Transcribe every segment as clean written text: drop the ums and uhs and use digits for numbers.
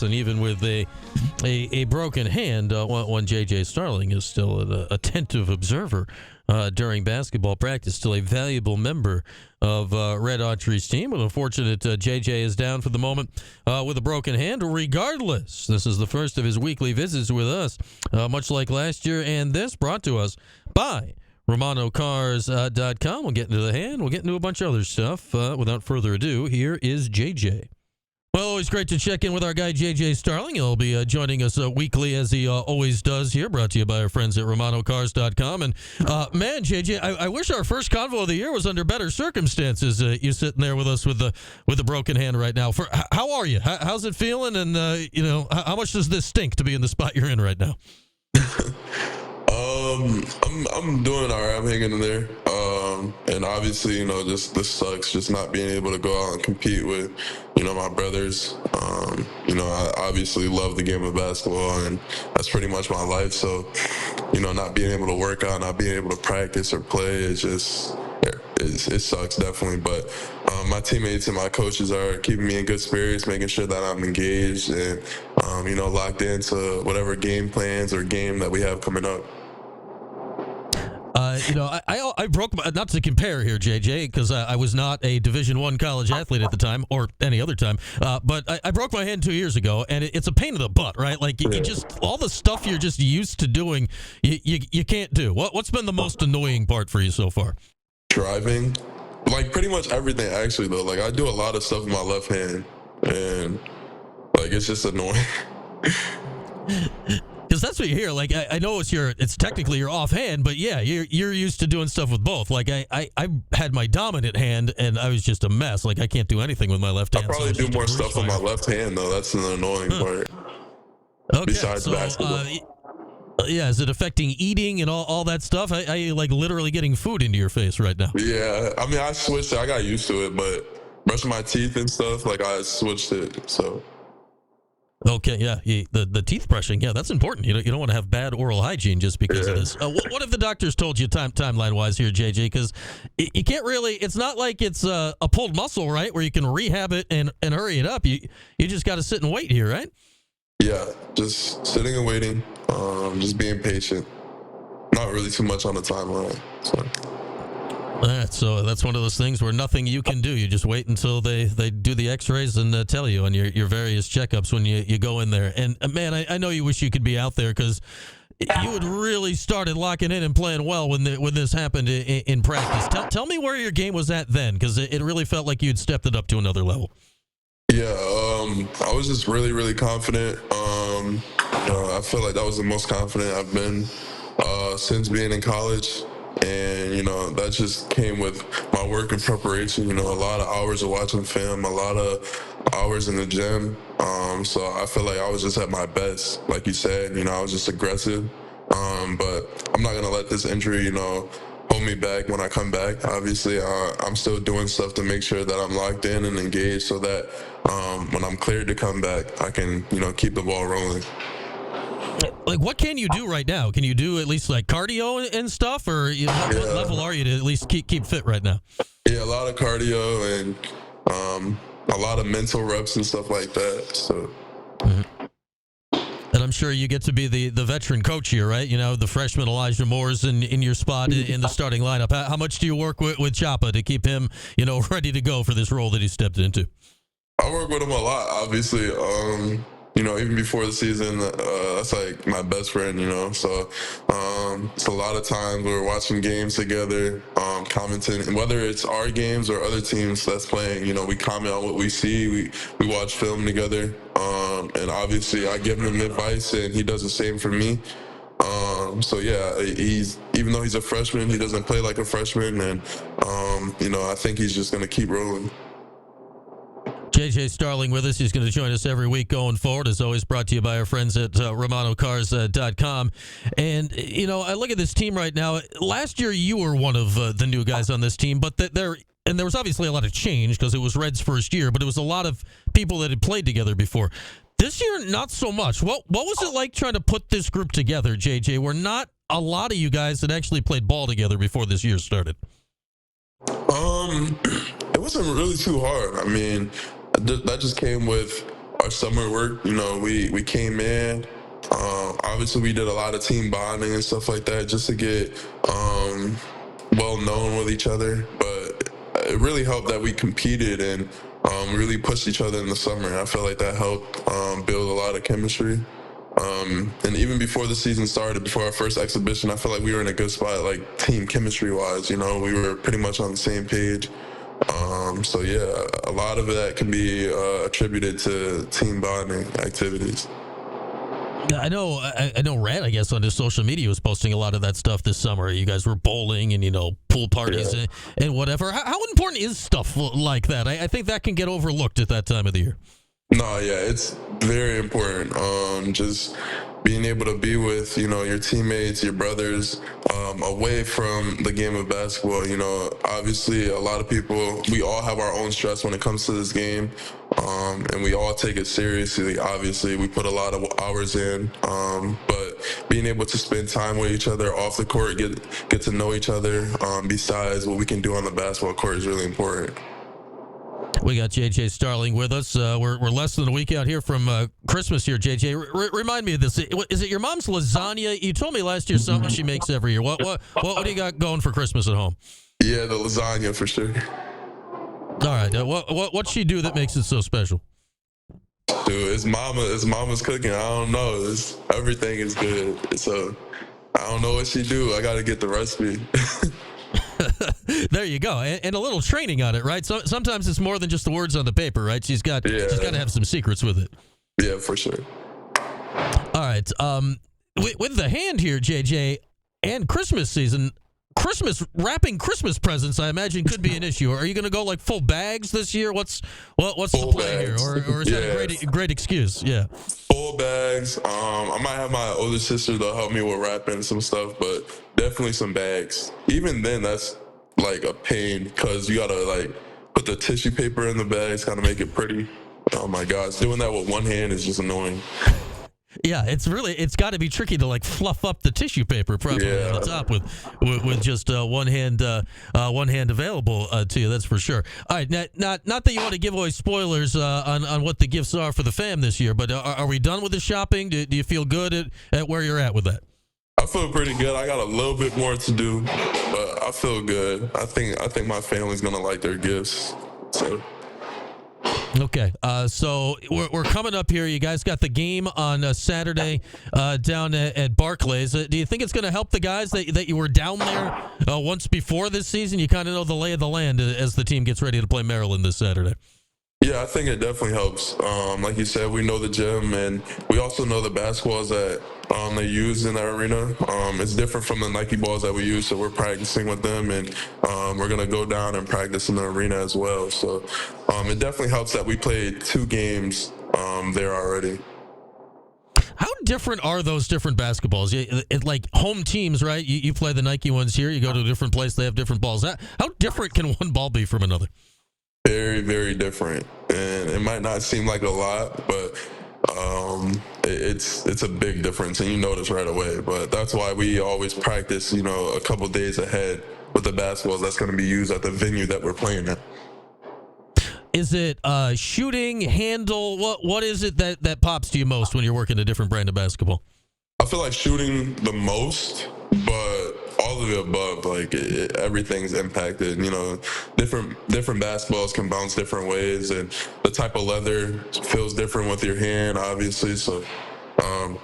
practice, and even with a broken hand, one J.J. Starling is still an attentive observer during basketball practice, still a valuable member of Red Autry's team. But unfortunate, J.J. is down for the moment with a broken hand. Regardless, this is the first of his weekly visits with us, much like last year, and this brought to us by RomanoCars.com. We'll get into the hand. We'll get into a bunch of other stuff. Without further ado, here is JJ. Well, always great to check in with our guy, JJ Starling. He'll be joining us weekly, as he always does here, brought to you by our friends at RomanoCars.com. And, man, JJ, I wish our first convo of the year was under better circumstances. You sitting there with us with the broken hand right now. How are you? How's it feeling? And, how much does this stink to be in the spot you're in right now? I'm doing all right. I'm hanging in there. And obviously, this sucks, just not being able to go out and compete with, my brothers. I obviously love the game of basketball, and that's pretty much my life. So, not being able to work out, not being able to practice or play, it sucks, definitely. But my teammates and my coaches are keeping me in good spirits, making sure that I'm engaged and, locked into whatever game plans or game that we have coming up. I broke my, not to compare here, JJ, because I was not a Division I college athlete at the time or any other time, but I broke my hand 2 years ago, and it's a pain in the butt, right? Like, you just, all the stuff you're just used to doing, you can't do. What's been the most annoying part for you so far? Driving. Like, pretty much everything, actually, though. Like, I do a lot of stuff with my left hand, and, it's just annoying. Because that's what you hear. Like, I know it's technically your offhand, but yeah, you're used to doing stuff with both. Like, I had my dominant hand, and I was just a mess. Like, I can't do anything with my left hand. I probably do more stuff with my left hand, though. That's an annoying part. Okay, besides basketball. Yeah, is it affecting eating and all that stuff? Are you, like, literally getting food into your face right now? Yeah, I switched it. I got used to it, but brushing my teeth and stuff, I switched it, so... Okay, yeah, the teeth brushing, yeah, that's important. You don't want to have bad oral hygiene just because of this. What have the doctors told you timeline-wise here, JJ? Because you can't really, it's not like it's a pulled muscle, right, where you can rehab it and hurry it up. You just got to sit and wait here, right? Yeah, just sitting and waiting, just being patient. Not really too much on the timeline, so... So that's one of those things where nothing you can do. You just wait until they do the x-rays and tell you on your various checkups when you go in there. And, man, I know you wish you could be out there because you had really started locking in and playing well when this happened in practice. Tell me where your game was at then, because it really felt like you'd stepped it up to another level. Yeah, I was just really, really confident. I feel like that was the most confident I've been since being in college. And, that just came with my work and preparation, a lot of hours of watching film, a lot of hours in the gym. So I feel like I was just at my best. Like you said, I was just aggressive. But I'm not going to let this injury, hold me back when I come back. Obviously, I'm still doing stuff to make sure that I'm locked in and engaged so that when I'm cleared to come back, I can, keep the ball rolling. Like, what can you do right now? Can you do at least like cardio and stuff, or what level are you to at least keep fit right now? Yeah, a lot of cardio and a lot of mental reps and stuff like that. So, and I'm sure you get to be the veteran coach here, right? The freshman Elijah Moore's in your spot in the starting lineup. How much do you work with Chapa to keep him, ready to go for this role that he stepped into? I work with him a lot, obviously. Even before the season, that's like my best friend, so it's a lot of times we're watching games together, commenting, whether it's our games or other teams that's playing, we comment on what we see, we watch film together, and obviously I give him advice and he does the same for me. So yeah, even though he's a freshman, he doesn't play like a freshman, and I think he's just going to keep rolling. J.J. Starling with us. He's going to join us every week going forward. As always, brought to you by our friends at RomanoCars.com. And, I look at this team right now. Last year, you were one of the new guys on this team, but there was obviously a lot of change because it was Red's first year, but it was a lot of people that had played together before. This year, not so much. What was it like trying to put this group together, J.J.? We're not a lot of you guys that actually played ball together before this year started. It wasn't really too hard. I mean, that just came with our summer work, we came in. Obviously, we did a lot of team bonding and stuff like that just to get well known with each other. But it really helped that we competed and really pushed each other in the summer. I feel like that helped build a lot of chemistry. And even before the season started, before our first exhibition, I feel like we were in a good spot, like team chemistry wise. We were pretty much on the same page. So yeah, a lot of that can be attributed to team bonding activities. Yeah, I know Red, I guess, on his social media was posting a lot of that stuff this summer. You guys were bowling and, pool parties and whatever. How important is stuff like that? I think that can get overlooked at that time of the year. No, yeah, it's very important. Just being able to be with, your teammates, your brothers, away from the game of basketball. Obviously a lot of people, we all have our own stress when it comes to this game. And we all take it seriously. Obviously, we put a lot of hours in, but being able to spend time with each other off the court, get to know each other, besides what we can do on the basketball court is really important. We got JJ Starling with us. We're less than a week out here from Christmas here, JJ. Remind me of this. Is it your mom's lasagna? You told me last year something she makes every year. What do you got going for Christmas at home? Yeah, the lasagna for sure. All right. What's she do that makes it so special? Dude, it's mama's cooking. I don't know. Everything is good. So I don't know what she do. I got to get the recipe. There you go, and a little training on it, right? So sometimes it's more than just the words on the paper, right? She's got to have some secrets with it. Yeah, for sure. All right, with the hand here, JJ, and Christmas season, wrapping Christmas presents, I imagine could be an issue. Are you going to go like full bags this year? What's the plan here, or is that a great excuse? Yeah, full bags. I might have my older sister to help me with wrapping some stuff, but definitely some bags. Even then, that's like a pain because you gotta like put the tissue paper in the bags, kind of make it pretty. Oh my gosh, doing that with one hand is just annoying. Yeah, it's got to be tricky to like fluff up the tissue paper properly on the top with just one hand available to you. That's for sure. All right, not that you want to give away spoilers on what the gifts are for the fam this year, but are we done with the shopping? Do you feel good at where you're at with that? I feel pretty good. I got a little bit more to do, but I feel good. I think my family's gonna like their gifts. So. Okay, so we're coming up here. You guys got the game on Saturday down at Barclays. Do you think it's going to help the guys that you were down there once before this season? You kind of know the lay of the land as the team gets ready to play Maryland this Saturday. Yeah, I think it definitely helps. Like you said, we know the gym, and we also know the basketballs that they use in the arena. It's different from the Nike balls that we use, so we're practicing with them, and we're going to go down and practice in the arena as well. So it definitely helps that we played 2 games there already. How different are those different basketballs? Like home teams, right? You play the Nike ones here. You go to a different place, they have different balls. How different can one ball be from another? Very, very different, and it might not seem like a lot, but it's a big difference, and you notice right away. But that's why we always practice, a couple days ahead with the basketballs that's going to be used at the venue that we're playing at. Is it shooting, handle? What is it that pops to you most when you're working a different brand of basketball? I feel like shooting the most, but all of the above, like everything's impacted. Different basketballs can bounce different ways, and the type of leather feels different with your hand, obviously. So,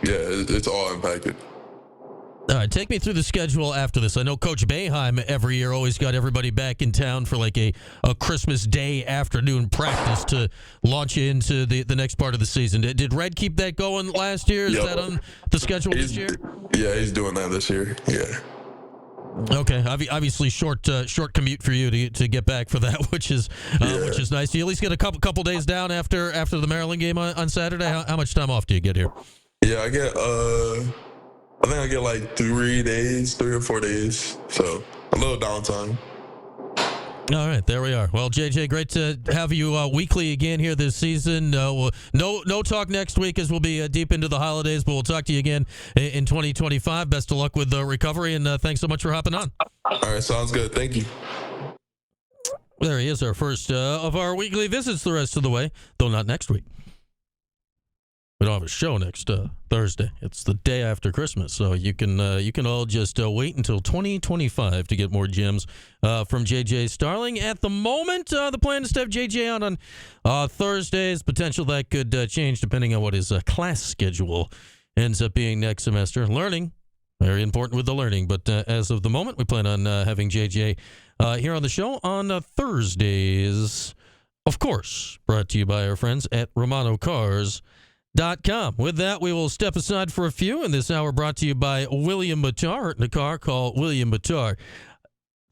it's all impacted. All right, take me through the schedule after this. I know Coach Boeheim every year always got everybody back in town for like a Christmas Day afternoon practice to launch into the next part of the season. Did Red keep that going last year? Is that on the schedule this year? Yeah, he's doing that this year. Yeah. Okay, obviously short commute for you to get back for that, which is nice. You at least get a couple days down after the Maryland game on Saturday. How much time off do you get here? Yeah, I think I get like 3 or 4 days, so a little downtime. All right, there we are. Well, JJ, great to have you weekly again here this season. No talk next week as we'll be deep into the holidays, but we'll talk to you again in 2025. Best of luck with the recovery, and thanks so much for hopping on. All right, sounds good. Thank you. There he is, our first of our weekly visits the rest of the way, though not next week. We don't have a show next Thursday. It's the day after Christmas, so you can all just wait until 2025 to get more gems from JJ Starling. At the moment, the plan is to have JJ out on Thursdays. Potential that could change depending on what his class schedule ends up being next semester. Learning, very important with the learning, but as of the moment, we plan on having JJ here on the show on Thursdays. Of course, brought to you by our friends at RomanoCars.com. With that, we will step aside for a few, and this hour brought to you by William Batar. Hurt in a car, call William Batar.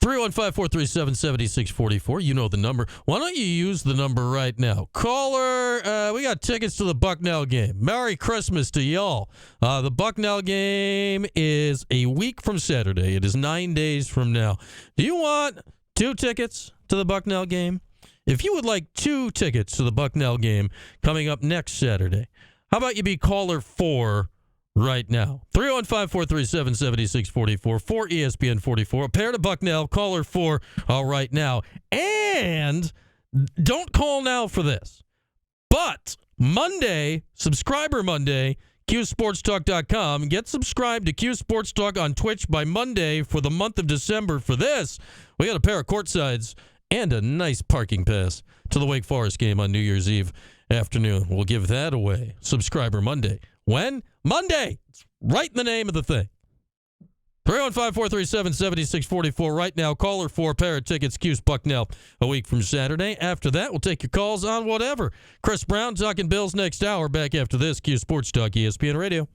315-437-7644. You know the number. Why don't you use the number right now? Caller, we got tickets to the Bucknell game. Merry Christmas to y'all. The Bucknell game is a week from Saturday. It is 9 days from now. Do you want 2 tickets to the Bucknell game? If you would like 2 tickets to the Bucknell game coming up next Saturday, how about you be caller 4 right now? 315-437-7644, 4 ESPN 44. A pair to Bucknell, caller 4 right now. And don't call now for this. But Monday, Subscriber Monday, QSportsTalk.com. Get subscribed to Q Sports Talk on Twitch by Monday for the month of December. For this, we got a pair of courtsides and a nice parking pass to the Wake Forest game on New Year's Eve afternoon. We'll give that away. Subscriber Monday. When? Monday. It's right in the name of the thing. 315-437-7644 right now. Caller 4, pair of tickets, Cuse Bucknell, a week from Saturday. After that, we'll take your calls on whatever. Chris Brown talking Bills next hour. Back after this, Q Sports Talk, ESPN Radio.